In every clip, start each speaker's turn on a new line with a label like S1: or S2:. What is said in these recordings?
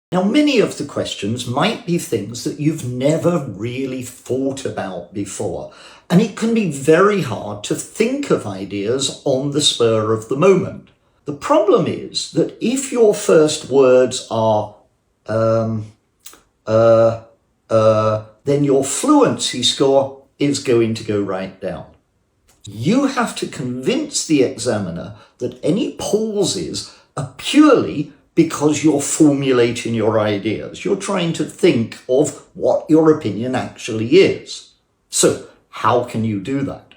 S1: Now, many of the questions might be things that you've never really thought about before, and it can be very hard to think of ideas on the spur of the moment. The problem is that if your first words are then your fluency score is going to go right down. You have to convince the examiner that any pauses are purely because you're formulating your ideas. You're trying to think of what your opinion actually is. So how can you do that?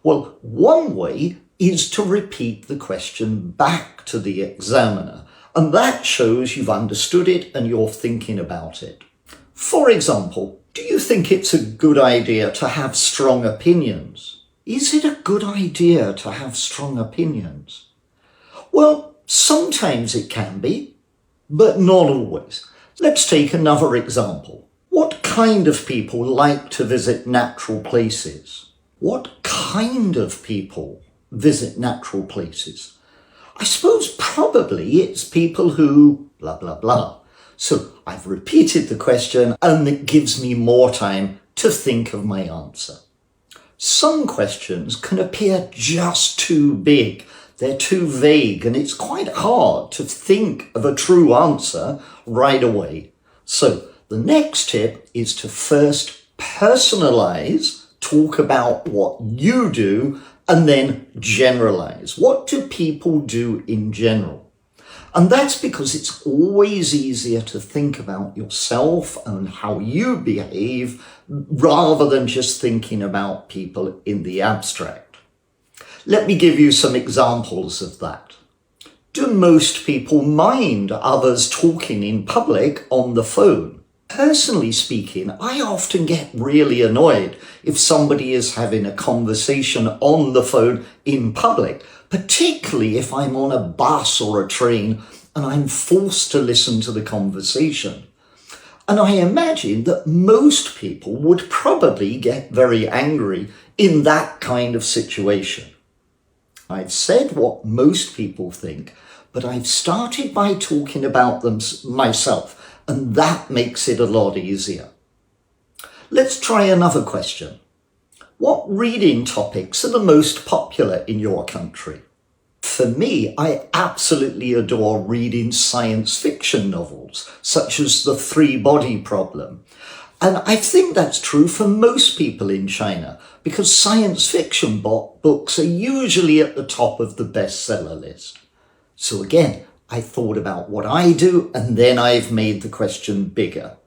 S1: Well, one way is to repeat the question back to the examiner, and that shows you've understood it and you're thinking about it. For example, do you think it's a good idea to have strong opinions? Is it a good idea to have strong opinions? Well, sometimes it can be, but not always. Let's take another example. What kind of people like to visit natural places? What kind of people visit natural places? I suppose probably it's people who blah, blah, blah. So I've repeated the question and it gives me more time to think of my answer. Some questions can appear just too big. They're too vague and it's quite hard to think of a true answer right away. So the next tip is to first personalize, talk about what you do, and then generalize. What do people do in general? And that's because it's always easier to think about yourself and how you behave rather than just thinking about people in the abstract. Let me give you some examples of that. Do most people mind others talking in public on the phone? Personally speaking, I often get really annoyed if somebody is having a conversation on the phone in public, particularly if I'm on a bus or a train and I'm forced to listen to the conversation. And I imagine that most people would probably get very angry in that kind of situation. I've said what most people think, but I've started by talking about them myself, and that makes it a lot easier. Let's try another question. What reading topics are the most popular in your country? For me, I absolutely adore reading science fiction novels, such as The Three-Body Problem. And I think that's true for most people in China, because science fiction books are usually at the top of the bestseller list. So again, I thought about what I do, and then I've made the question bigger.